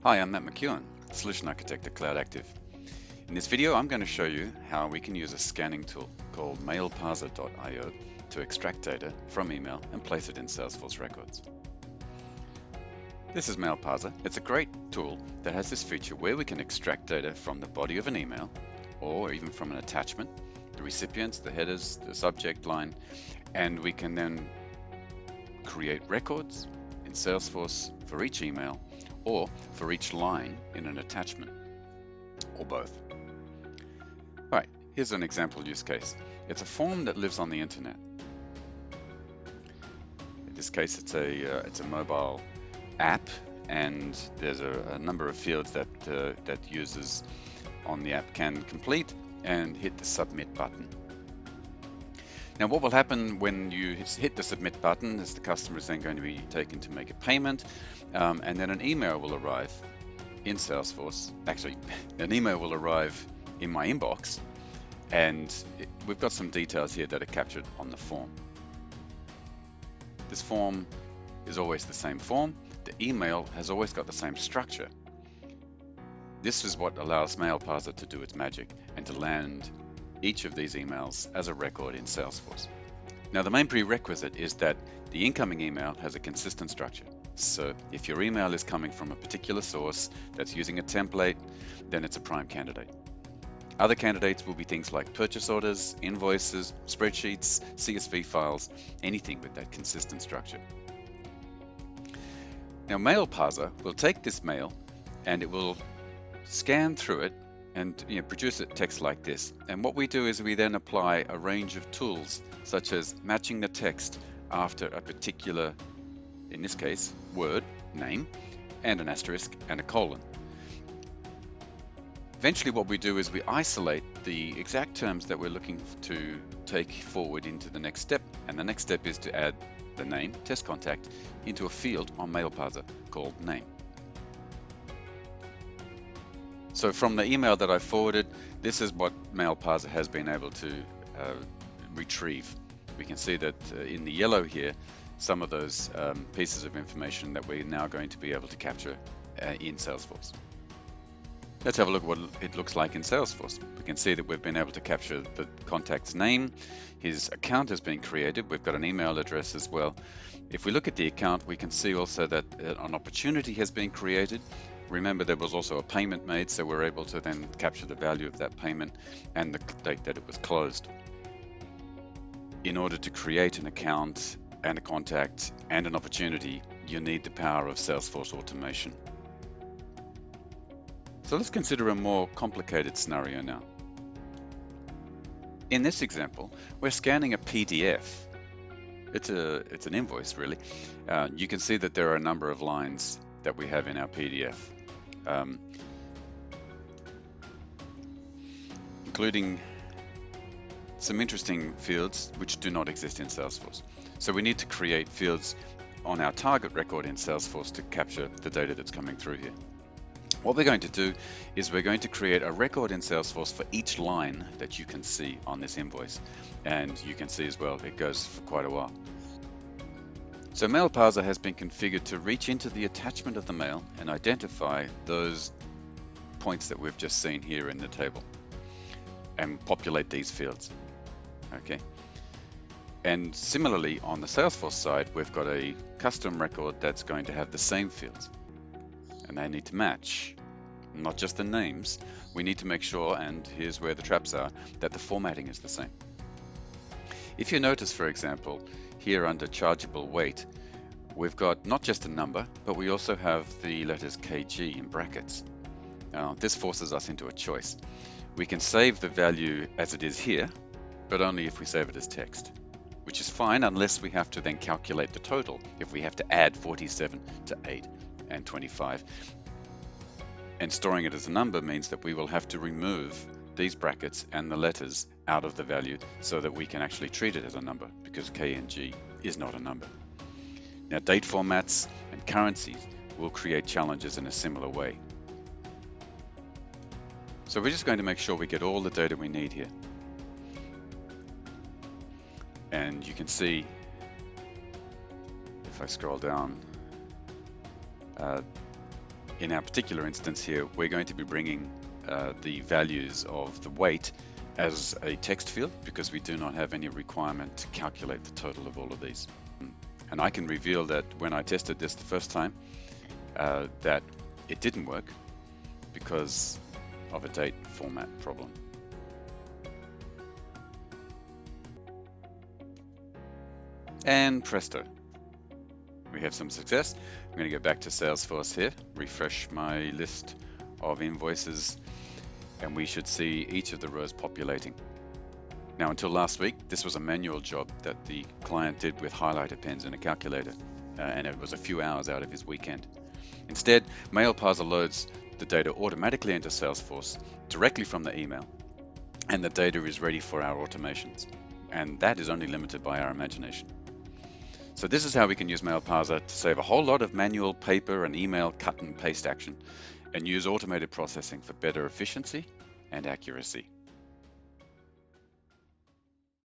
Hi, I'm Matt McEwen, Solution Architect at Cloud Active. In this video, I'm going to show you how we can use a scanning tool called mailparser.io to extract data from email and place it in Salesforce records. This is Mail Parser. It's a great tool that has this feature where we can extract data from the body of an email or even from an attachment, the recipients, the headers, the subject line, and we can then create records in Salesforce for each email or for each line in an attachment, or both. All right, here's an example use case. It's a form that lives on the internet. In this case, it's a mobile app, and there's a number of fields that users on the app can complete and hit the submit button. Now, what will happen when you hit the submit button is the customer is then going to be taken to make a payment, and then an email will arrive in Salesforce. Actually, an email will arrive in my inbox, and we've got some details here that are captured on the form. This form is always the same form. The email has always got the same structure. This is what allows Mail Parser to do its magic and to land each of these emails as a record in Salesforce. Now, the main prerequisite is that the incoming email has a consistent structure. So if your email is coming from a particular source that's using a template, then it's a prime candidate. Other candidates will be things like purchase orders, invoices, spreadsheets, CSV files, anything with that consistent structure. Now, Mail Parser will take this mail and it will scan through it and produce a text like this. And what we do is we then apply a range of tools, such as matching the text after a particular, in this case, word, name, and an asterisk and a colon. Eventually what we do is we isolate the exact terms that we're looking to take forward into the next step. And the next step is to add the name, test contact, into a field on Mail Parser called name. So from the email that I forwarded, this is what Mail Parser has been able to retrieve. We can see that in the yellow here, some of those pieces of information that we're now going to be able to capture in Salesforce. Let's have a look at what it looks like in Salesforce. We can see that we've been able to capture the contact's name. His account has been created. We've got an email address as well. If we look at the account, we can see also that an opportunity has been created. Remember, there was also a payment made, so we're able to then capture the value of that payment and the date that it was closed. In order to create an account and a contact and an opportunity, you need the power of Salesforce automation. So let's consider a more complicated scenario now. In this example, we're scanning a PDF. It's an invoice, really. You can see that there are a number of lines that we have in our PDF, including some interesting fields which do not exist in Salesforce. So we need to create fields on our target record in Salesforce to capture the data that's coming through here. What we're going to do is we're going to create a record in Salesforce for each line that you can see on this invoice. And you can see as well, it goes for quite a while. So Mail Parser has been configured to reach into the attachment of the mail and identify those points that we've just seen here in the table and populate these fields. Okay. And similarly, on the Salesforce side, we've got a custom record that's going to have the same fields, and they need to match, not just the names. We need to make sure, and here's where the traps are, that the formatting is the same. If you notice, for example, here under chargeable weight, we've got not just a number, but we also have the letters KG in brackets. Now, this forces us into a choice. We can save the value as it is here, but only if we save it as text, which is fine unless we have to then calculate the total, if we have to add 47 to 8 and 25. And storing it as a number means that we will have to remove these brackets and the letters out of the value so that we can actually treat it as a number, because K and G is not a number. Now, date formats and currencies will create challenges in a similar way. So we're just going to make sure we get all the data we need here. And you can see if I scroll down, in our particular instance here, we're going to be bringing the values of the weight as a text field because we do not have any requirement to calculate the total of all of these. And I can reveal that when I tested this the first time, that it didn't work because of a date format problem. And presto, we have some success. I'm going to go back to Salesforce here, refresh my list of invoices, and we should see each of the rows populating. Now, until last week, this was a manual job that the client did with highlighter pens and a calculator, and it was a few hours out of his weekend. Instead, Mail Parser loads the data automatically into Salesforce directly from the email, and the data is ready for our automations. And that is only limited by our imagination. So this is how we can use Mail Parser to save a whole lot of manual paper and email cut and paste action and use automated processing for better efficiency and accuracy.